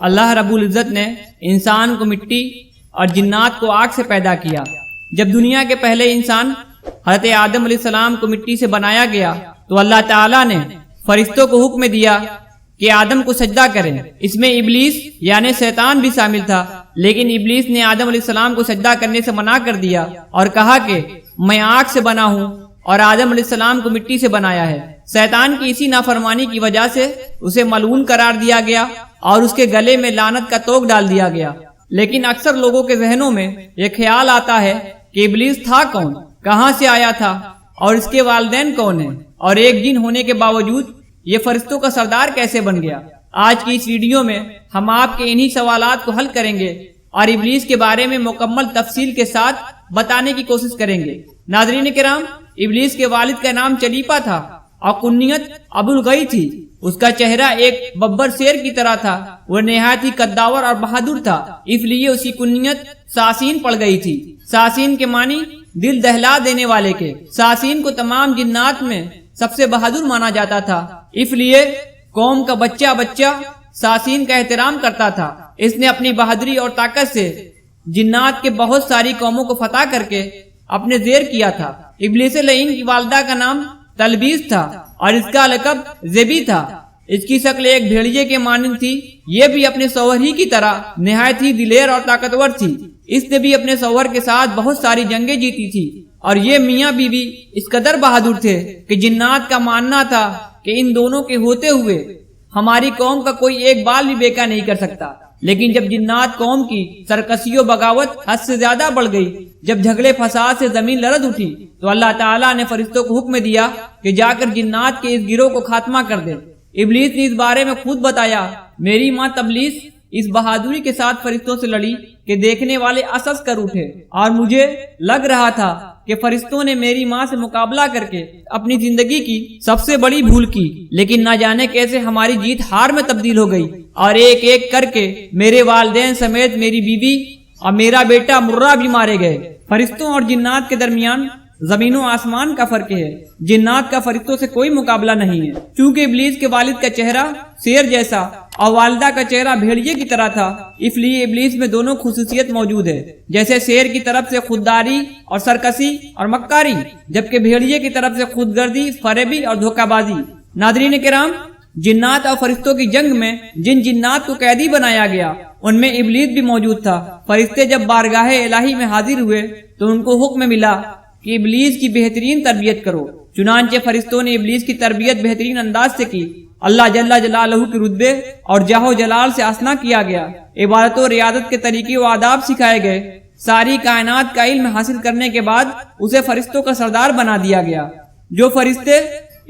اللہ رب العزت نے انسان کو مٹی اور جنات کو آگ سے پیدا کیا۔ جب دنیا کے پہلے انسان حضرت آدم علیہ السلام کو مٹی سے بنایا گیا تو اللہ تعالیٰ نے فرشتوں کو حکم دیا کہ آدم کو سجدہ کریں۔ اس میں ابلیس یعنی شیطان بھی شامل تھا، لیکن ابلیس نے آدم علیہ السلام کو سجدہ کرنے سے منع کر دیا اور کہا کہ میں آگ سے بنا ہوں اور آدم علیہ السلام کو مٹی سے بنایا ہے۔ شیطان کی اسی نافرمانی کی وجہ سے اسے ملعون قرار دیا گیا اور اس کے گلے میں لعنت کا طوق ڈال دیا گیا۔ لیکن اکثر لوگوں کے ذہنوں میں یہ خیال آتا ہے کہ ابلیس تھا کون، کہاں سے آیا تھا اور اس کے والدین کون ہیں، اور ایک جن ہونے کے باوجود یہ فرشتوں کا سردار کیسے بن گیا۔ آج کی اس ویڈیو میں ہم آپ کے انہی سوالات کو حل کریں گے اور ابلیس کے بارے میں مکمل تفصیل کے ساتھ بتانے کی کوشش کریں گے۔ ناظرین کرام، ابلیس کے والد کا نام چلیپا تھا اور کنیت ابو الغی تھی۔ اس کا چہرہ ایک ببر شیر کی طرح تھا۔ وہ نہایت ہی قداور اور بہادر تھا، اس لیے اسی کنیت ساسین پڑ گئی تھی۔ ساسین کے معنی دل دہلا دینے والے کے۔ ساسین کو تمام جنات میں سب سے بہادر مانا جاتا تھا، اس لیے قوم کا بچہ ساسین کا احترام کرتا تھا۔ اس نے اپنی بہادری اور طاقت سے جنات کے بہت ساری قوموں کو فتح کر کے اپنے زیر کیا تھا۔ ابلیس لعین کی والدہ کا نام تلبیس تھا اور اس کا لقب زیبی تھا۔ اس کی شکل ایک بھیڑیے کے مانند تھی۔ یہ بھی اپنے شوہر ہی کی طرح نہایت ہی دلیر اور طاقتور تھی۔ اس نے بھی اپنے شوہر کے ساتھ بہت ساری جنگیں جیتی تھی اور یہ میاں بیوی اس قدر بہادر تھے کہ جنات کا ماننا تھا کہ ان دونوں کے ہوتے ہوئے ہماری قوم کا کوئی ایک بال بھی بیکا نہیں کر سکتا۔ لیکن جب جنات قوم کی سرکشی و بغاوت حد سے زیادہ بڑھ گئی، جب جھگڑے فساد سے زمین لرز اٹھی، تو اللہ تعالیٰ نے فرشتوں کو حکم دیا کہ جا کر جنات کے اس گروہ کو خاتمہ کر دے۔ ابلیس نے اس بارے میں خود بتایا، میری ماں تبلیس اس بہادری کے ساتھ فرشتوں سے لڑی کہ دیکھنے والے اسس کر اٹھے اور مجھے لگ رہا تھا کہ فرشتوں نے میری ماں سے مقابلہ کر کے اپنی زندگی کی سب سے بڑی بھول کی۔ لیکن نہ جانے کیسے ہماری جیت ہار میں تبدیل ہو گئی اور ایک ایک کر کے میرے والدین سمیت میری بیوی اور میرا بیٹا مرہ بھی مارے گئے۔ فرشتوں اور جنات کے درمیان زمین و آسمان کا فرق ہے۔ جنات کا فرشتوں سے کوئی مقابلہ نہیں ہے، چونکہ ابلیس کے والد کا چہرہ شیر جیسا اور والدہ کا چہرہ بھیڑیے کی طرح تھا، اس لیے ابلیس میں دونوں خصوصیت موجود ہے، جیسے شیر کی طرف سے خودداری اور سرکشی اور مکاری، جبکہ بھیڑیے کی طرف سے خود گردی، فریبی اور دھوکہ بازی۔ ناظرین کرام، جنات اور فرشتوں کی جنگ میں جن جنات کو قیدی بنایا گیا ان میں ابلیس بھی موجود تھا۔ فرشتے جب بارگاہ الہی میں حاضر ہوئے تو ان کو حکم ملا کہ ابلیس کی بہترین تربیت کرو۔ چنانچہ فرشتوں نے ابلیس کی تربیت بہترین انداز سے کی۔ اللہ جل جلالہ کے رتبے اور جاہ و جلال سے آسنا کیا گیا۔ عبادت و ریاضت کے طریقے و آداب سکھائے گئے۔ ساری کائنات کا علم حاصل کرنے کے بعد اسے فرشتوں کا سردار بنا دیا گیا۔ جو فرشتے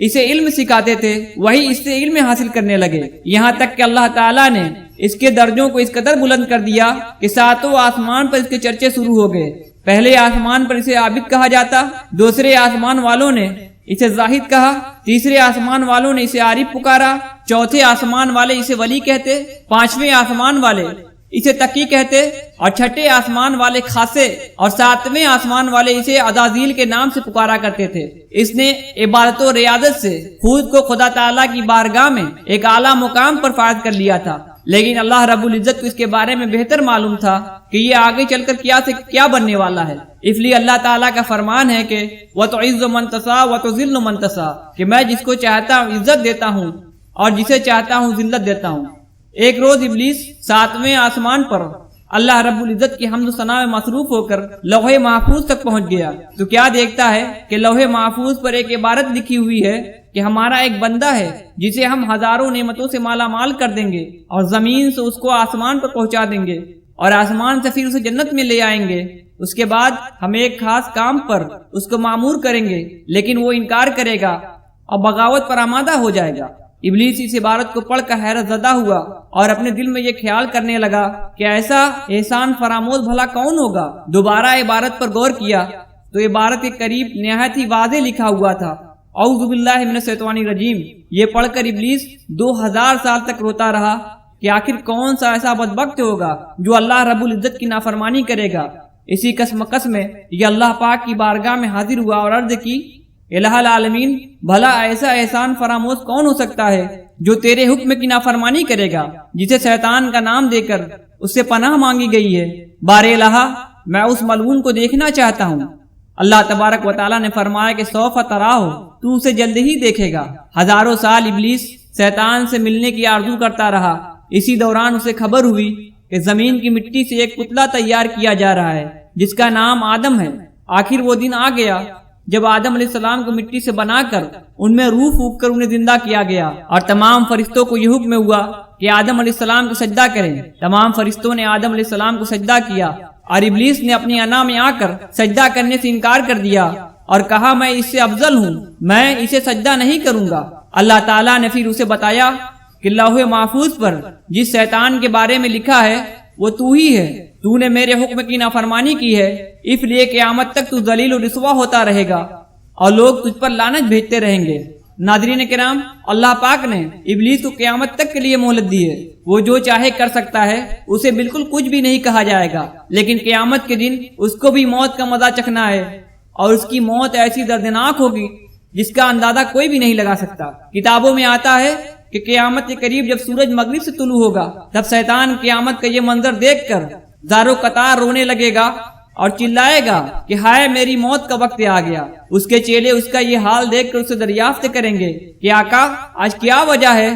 اسے علم سکھاتے تھے وہی اس سے علم حاصل کرنے لگے، یہاں تک کہ اللہ تعالیٰ نے اس کے درجوں کو اس قدر بلند کر دیا کہ ساتوں آسمان پر اس کے چرچے شروع ہو گئے۔ پہلے آسمان پر اسے عابد کہا جاتا، دوسرے آسمان والوں نے اسے زاہد کہا، تیسرے آسمان والوں نے اسے عارف پکارا، چوتھے آسمان والے اسے ولی کہتے، پانچویں آسمان والے اسے تقی کہتے اور چھٹے آسمان والے خاصے اور ساتویں آسمان والے اسے عزازیل کے نام سے پکارا کرتے تھے۔ اس نے عبادت و ریاضت سے خود کو خدا تعالیٰ کی بارگاہ میں ایک اعلیٰ مقام پر فائز کر لیا تھا، لیکن اللہ رب العزت کو اس کے بارے میں بہتر معلوم تھا کہ یہ آگے چل کر کیا سے کیا بننے والا ہے۔ اس لیے اللہ تعالیٰ کا فرمان ہے کہ وَتُعِزُّ مَن تَشَاءُ وَتُذِلُّ مَن تَشَاءُ، کہ میں جس کو چاہتا ہوں عزت دیتا ہوں اور جسے چاہتا ہوں ذلت دیتا ہوں۔ ایک روز ابلیس ساتویں آسمان پر اللہ رب العزت کی حمد و ثنا میں مصروف ہو کر لوح محفوظ تک پہنچ گیا تو کیا دیکھتا ہے کہ لوح محفوظ پر ایک عبارت لکھی ہوئی ہے کہ ہمارا ایک بندہ ہے جسے ہم ہزاروں نعمتوں سے مالا مال کر دیں گے اور زمین سے اس کو آسمان پر پہنچا دیں گے اور آسمان سے پھر اسے جنت میں لے آئیں گے۔ اس کے بعد ہم ایک خاص کام پر اس کو مامور کریں گے، لیکن وہ انکار کرے گا اور بغاوت پر آمادہ ہو جائے گا۔ ابلیس اس عبارت کو پڑھ کر حیرت زدہ ہوا اور اپنے دل میں یہ خیال کرنے لگا کہ ایسا احسان فراموش بھلا کون ہوگا۔ دوبارہ عبارت پر غور کیا تو عبارت کے قریب نہایت ہی واضح لکھا ہوا تھا اعوذ باللہ من الشیطان الرجیم۔ یہ پڑھ کر ابلیس 2000 سال تک روتا رہا کہ آخر کون سا ایسا بدبخت ہوگا جو اللہ رب العزت کی نافرمانی کرے گا۔ اسی کشمکش میں یہ اللہ پاک کی بارگاہ میں حاضر ہوا اور عرض کی الہ العالمین، بھلا ایسا احسان فراموش کون ہو سکتا ہے جو تیرے حکم کی نافرمانی کرے گا، جسے شیطان کا نام دے کر اس سے پناہ مانگی گئی ہے۔ بار الہ، میں اس ملعون کو دیکھنا چاہتا ہوں۔ اللہ تبارک و تعالیٰ نے فرمایا کہ سوف تراہ، تو اسے جلد ہی دیکھے گا۔ ہزاروں سال ابلیس شیطان سے ملنے کی آرزو کرتا رہا۔ اسی دوران اسے خبر ہوئی کہ زمین کی مٹی سے ایک پتلا تیار کیا جا رہا ہے جس کا نام آدم ہے۔ آخر وہ دن آ گیا جب آدم علیہ السلام کو مٹی سے بنا کر ان میں روح پھونک کر انہیں زندہ کیا گیا، اور تمام فرشتوں کو یہ حکم ہوا کہ آدم علیہ السلام کو سجدہ کریں۔ تمام فرشتوں نے آدم علیہ السلام کو سجدہ کیا، اور ابلیس نے اپنی انا میں آ کر سجدہ کرنے سے انکار کر دیا اور کہا میں اس سے افضل ہوں، میں اسے سجدہ نہیں کروں گا۔ اللہ تعالیٰ نے پھر اسے بتایا کہ لوح محفوظ پر جس شیطان کے بارے میں لکھا ہے وہ تو ہی ہے، تو نے میرے حکم کی نافرمانی کی ہے، اس لیے قیامت تک تو ذلیل و رسوا ہوتا رہے گا اور لوگ تجھ پر لعنت بھیجتے رہیں گے۔ ناظرین کرام، اللہ پاک نے ابلیس کو قیامت تک کے لیے مہلت دی ہے۔ وہ جو چاہے کر سکتا ہے، اسے بالکل کچھ بھی نہیں کہا جائے گا، لیکن قیامت کے دن اس کو بھی موت کا مزہ چکھنا ہے، اور اس کی موت ایسی دردناک ہوگی جس کا اندازہ کوئی بھی نہیں لگا سکتا۔ کتابوں میں آتا ہے کہ قیامت کے قریب جب سورج مغرب سے طلوع ہوگا، تب شیطان قیامت کا یہ منظر دیکھ کر زاروں قطار رونے لگے گا اور چلائے گا کہ ہائے میری موت کا وقت آ گیا۔ اس کے چیلے اس کا یہ حال دیکھ کر اسے دریافت کریں گے کہ آقا آج کیا وجہ ہے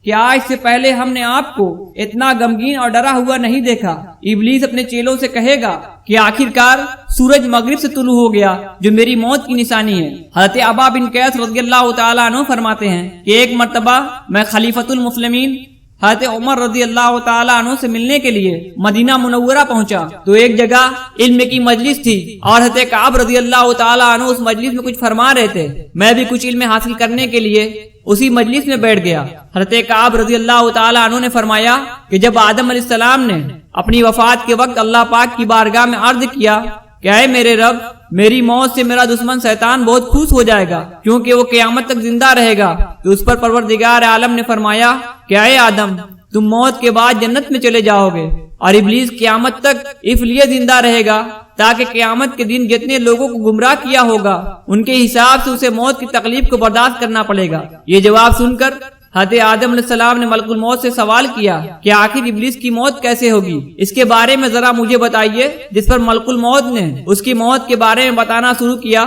کہ آج سے پہلے ہم نے آپ کو اتنا غمگین اور ڈرا ہوا نہیں دیکھا۔ ابلیس اپنے چیلوں سے کہے گا کہ آخرکار سورج مغرب سے طلوع ہو گیا، جو میری موت کی نشانی ہے۔ حضرت ابا بن قیس رضی اللہ تعالیٰ عنہ فرماتے ہیں کہ ایک مرتبہ میں خلیفۃ المسلمین حضرت عمر رضی اللہ تعالیٰ عنہ سے ملنے کے لیے مدینہ منورہ پہنچا تو ایک جگہ علم کی مجلس تھی، اور حضرت کعب رضی اللہ تعالیٰ عنہ اس مجلس میں کچھ فرما رہے تھے۔ میں بھی کچھ علم حاصل کرنے کے لیے اسی مجلس میں بیٹھ گیا۔ حضرت کعب رضی اللہ تعالیٰ عنہ نے فرمایا کہ جب آدم علیہ السلام نے اپنی وفات کے وقت اللہ پاک کی بارگاہ میں عرض کیا کہ اے میرے رب، میری موت سے میرا دشمن شیطان بہت خوش ہو جائے گا کیونکہ وہ قیامت تک زندہ رہے گا، تو اس پر پروردگار عالم نے فرمایا کہ اے آدم، تم موت کے بعد جنت میں چلے جاؤ گے، اور ابلیس قیامت تک اس لیے زندہ رہے گا تاکہ قیامت کے دن جتنے لوگوں کو گمراہ کیا ہوگا ان کے حساب سے اسے موت کی تکلیف کو برداشت کرنا پڑے گا۔ یہ جواب سن کر حضرت آدم علیہ السلام نے ملک الموت سے سوال کیا کہ آخر ابلیس کی موت کیسے ہوگی، اس کے بارے میں ذرا مجھے بتائیے، جس پر ملک الموت نے اس کی موت کے بارے میں بتانا شروع کیا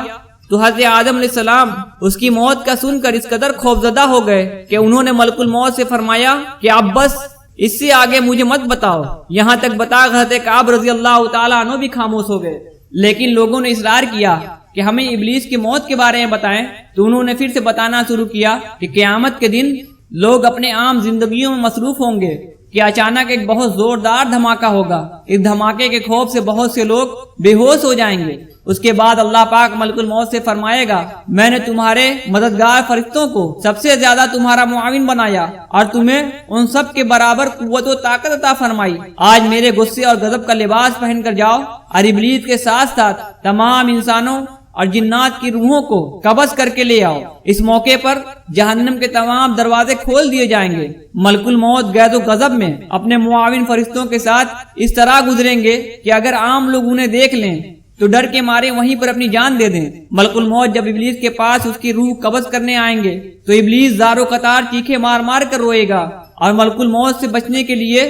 تو حضرت آدم علیہ السلام اس کی موت کا سن کر اس قدر خوفزدہ ہو گئے کہ انہوں نے ملک الموت سے فرمایا کہ اب بس اس سے آگے مجھے مت بتاؤ، یہاں تک بتا حضرت کعب رضی اللہ تعالیٰ عنہ بھی خاموش ہو گئے۔ لیکن لوگوں نے اصرار کیا کہ ہمیں ابلیس کی موت کے بارے میں بتائیں، تو انہوں نے پھر سے بتانا شروع کیا کہ قیامت کے دن لوگ اپنے عام زندگیوں میں مصروف ہوں گے کہ اچانک ایک بہت زوردار دھماکہ ہوگا، اس دھماکے کے خوف سے بہت سے لوگ بے ہوش ہو جائیں گے۔ اس کے بعد اللہ پاک ملک الموت سے فرمائے گا میں نے تمہارے مددگار فرشتوں کو سب سے زیادہ تمہارا معاون بنایا اور تمہیں ان سب کے برابر قوت و طاقت عطا فرمائی، آج میرے غصے اور غضب کا لباس پہن کر جاؤ اور ابلیس کے ساتھ ساتھ تمام انسانوں اور جنات کی روحوں کو قبض کر کے لے آؤ۔ اس موقع پر جہنم کے تمام دروازے کھول دیے جائیں گے۔ ملک الموت غیظ و غضب میں اپنے معاون فرشتوں کے ساتھ اس طرح گزریں گے کہ اگر عام لوگ انہیں دیکھ لیں تو ڈر کے مارے وہیں پر اپنی جان دے دیں۔ ملک الموت جب ابلیس کے پاس اس کی روح قبض کرنے آئیں گے تو ابلیس زاروں قطار چیخے مار مار کر روئے گا اور ملک الموت سے بچنے کے لیے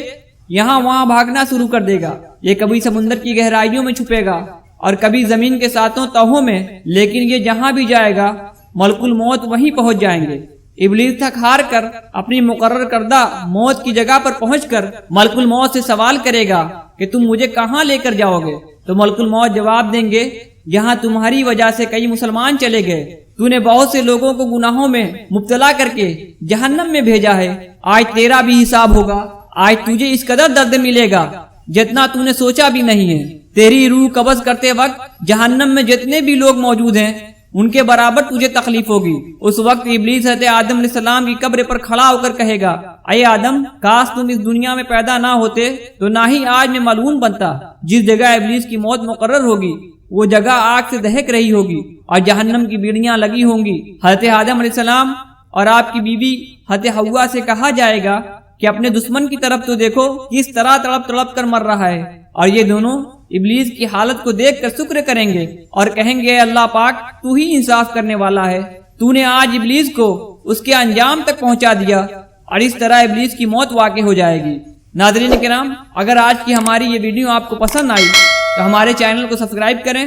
یہاں وہاں بھاگنا شروع کر دے گا۔ یہ کبھی سمندر کی گہرائیوں میں چھپے گا اور کبھی زمین کے ساتوں تہوں میں، لیکن یہ جہاں بھی جائے گا ملک الموت وہیں پہنچ جائیں گے۔ ابلیس تھک ہار کر اپنی مقرر کردہ موت کی جگہ پر پہنچ کر ملک الموت سے سوال کرے گا کہ تم مجھے کہاں لے کر جاؤ گے؟ تو ملک الموت جواب دیں گے یہاں تمہاری وجہ سے کئی مسلمان چلے گئے، تو نے بہت سے لوگوں کو گناہوں میں مبتلا کر کے جہنم میں بھیجا ہے، آج تیرا بھی حساب ہوگا، آج تجھے اس قدر درد ملے گا جتنا تو نے سوچا بھی نہیں ہے۔ تیری روح قبض کرتے وقت جہنم میں جتنے بھی لوگ موجود ہیں ان کے برابر تجھے تکلیف ہوگی۔ اس وقت ابلیس حضرت آدم علیہ السلام کی قبر پر کھڑا ہو کر کہے گا اے آدم، کاش تم اس دنیا میں پیدا نہ ہوتے تو نہ ہی آج میں ملعون بنتا۔ جس جگہ ابلیس کی موت مقرر ہوگی وہ جگہ آگ سے دہک رہی ہوگی اور جہنم کی بیڑیاں لگی ہوں گی۔ حضرت آدم علیہ السلام اور آپ کی بیوی حضرت حوا سے کہا جائے گا کہ اپنے دشمن کی طرف تو دیکھو کس طرح تڑپ تڑپ کر مر رہا ہے، اور یہ دونوں ابلیس کی حالت کو دیکھ کر شکر کریں گے اور کہیں گے اے اللہ پاک تو ہی انصاف کرنے والا ہے، تو نے آج ابلیس کو اس کے انجام تک پہنچا دیا، اور اس طرح ابلیس کی موت واقع ہو جائے گی۔ ناظرین کرام، اگر آج کی ہماری یہ ویڈیو آپ کو پسند آئی تو ہمارے چینل کو سبسکرائب کریں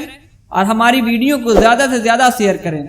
اور ہماری ویڈیو کو زیادہ سے زیادہ شیئر کریں۔